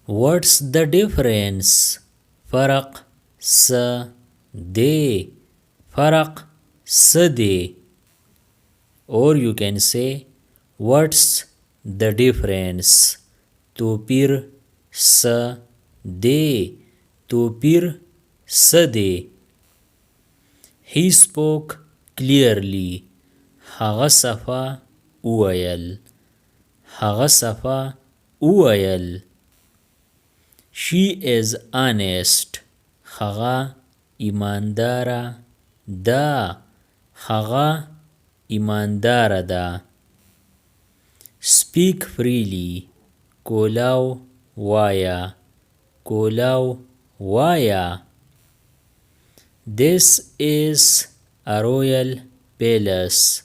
What's the difference? فرق څه دی؟ فرق څه دی؟ Or you can say what's the difference? توپیر څه دی؟ توپیر څه دی؟ He spoke clearly. هغه صفا وویل. هغه صفا وویل. She is honest. هغه ایمانداره ده. هغه ایمانداره ده. Speak freely. کولاو وایا. کولاو وایا. This is a royal palace.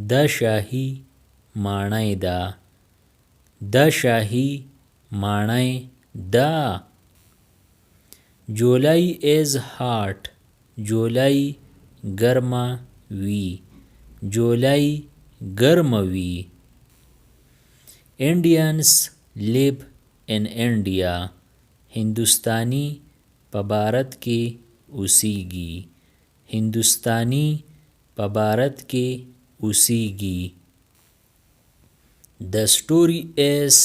دا شاهی ماڼۍ ده. دا شاهی ماڼۍ ده. July is hot. جولای ګرمه وي. جولای ګرمه وي. Indians live in India. هندوستانی په بھارت کې اوسیږي. هندوستانی په بھارت کې اوسیږي. The story is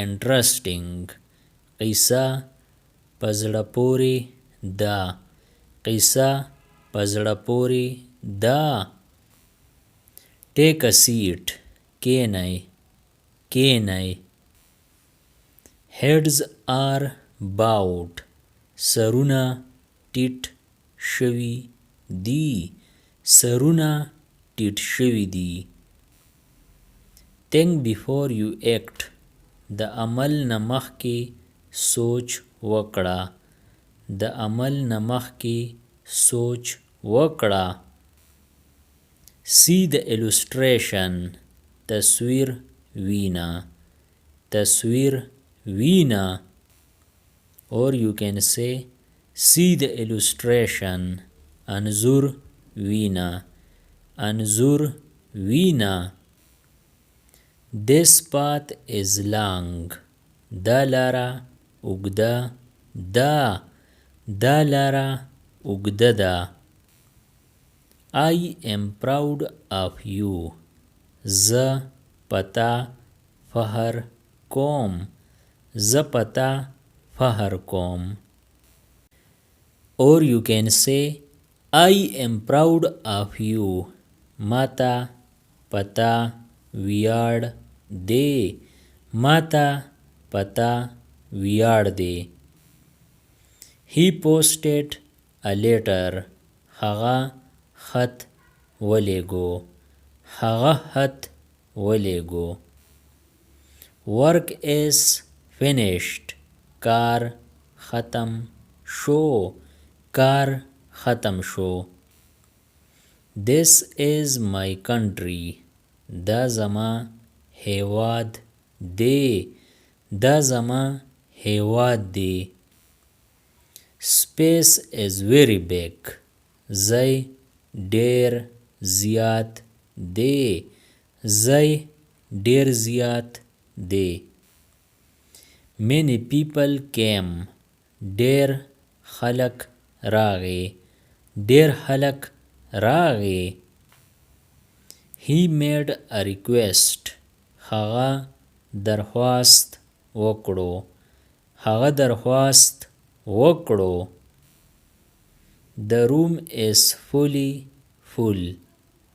interesting. قصه په زړه پورې ده. قصه په زړه پورې ده. Take a seat. کینئ. کینئ. Heads are bowed. سرونه ټیټ شوي دي. سرونه ټیټ شوي دي. Think before you act. د عمل نه مخکې سوچ وکړه. د عمل نه مخکې سوچ وکړه. See the illustration. تصویر وینا. تصویر وینا. Or you can say see the illustration. انځور وینا. انځور وینا. This path is long. دا لاره اوږده ده. دا لاره اوږده ده. I am proud of you. زه پتا فخر کوم. زه پتا فخر کوم. Or you can say I am proud of you. ماتا پتا ویاړ دی. ماتا پتا ویاړ دی. He posted a letter. هغه خط ولیږو. هغه خط ولیږو. Work is finished. کار ختم شو. کار ختم شو. This is my country. دا زما هیواد دی. دا زما هیواد دی. Space is very big. ځای ډیر زیات دی. ځای ډیر زیات دی. Many people came. ډیر خلک راغی. ډیر خلک راغی. He made a request. هغه درخواست وکړو. هغه درخواست وکړو. The room is fully full.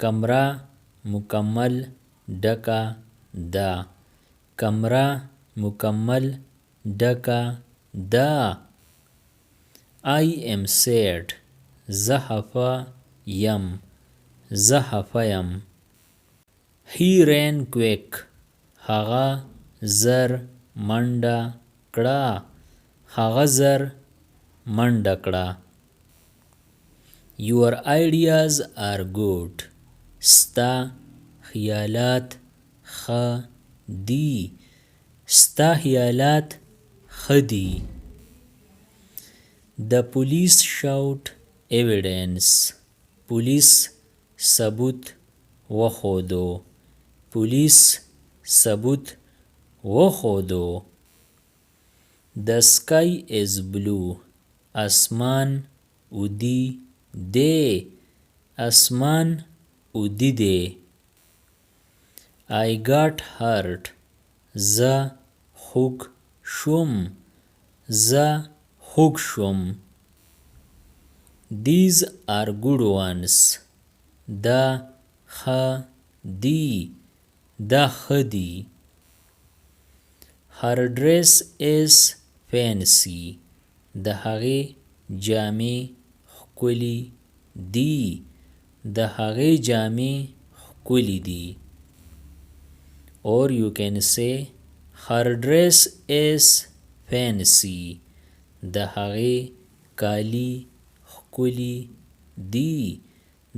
کمره مکمل ډکه ده. کمره مکمل ډکه ده. I am sad. زه خفه یم. زه خفه یم. He ran quick. هغه زر منډه کړه. هغه زر منډه کړه. Your ideas are good. ستا خیالات ښه دي. ستا خیالات ښه دي. The police shout evidence. پولیس ثبوت وښودو. پولیس ثبوت وښودو. The sky is blue. اسمان اودی دی. اسمان اودی دی. I got hurt. زه خوږ شوم. زه خوږ شوم. These are good ones. دا ښه دي. دا ښه دي. Her dress is fancy. د هغې جامې ښکلي دي. د هغې جامې ښکلي دي. Or you can say her dress is fancy. د هغې کالي ښکلي دي.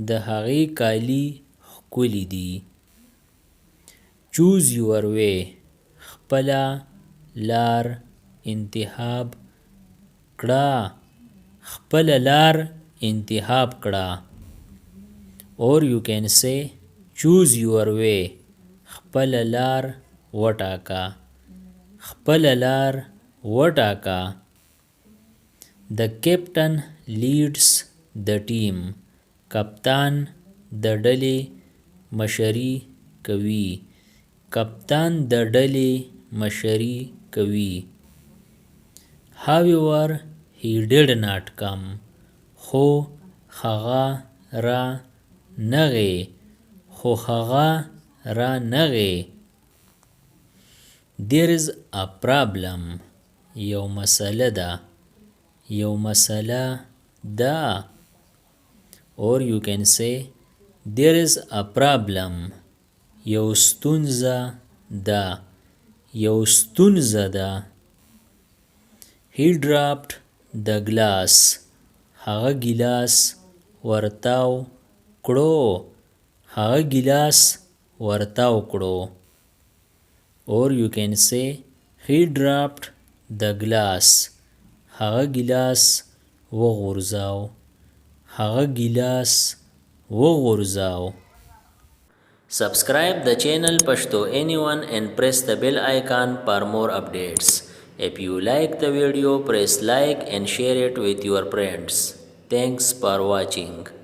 د هغې کالي ښکلي دي. Choose your way. خپله لار انتخاب کړه. خپله لار انتخاب کړه. Or you can say choose your way. خپله لار وټاکه. خپله لار وټاکه. The captain leads the team. کپتان د ډلې مشري کوي. کپتان د ډلې مشري کوي. However, he did not come. خو هغه را نغی. خو هغه را نغی. There is a problem. یو مسله ده. یو مسله ده. Or you can say there is a problem. یو ستونزه ده. یو ستونزه ده. He dropped the glass. هغه ګیلاس ورتاو کړو. هغه ګیلاس ورتاو کړو. Or you can say he dropped the glass. هغه ګیلاس وغورځاو. هغه ګیلاس وغورځاو. Subscribe the channel Pashto Anyone and press the bell icon for more updates. If you like the video, press like and share it with your friends. Thanks for watching.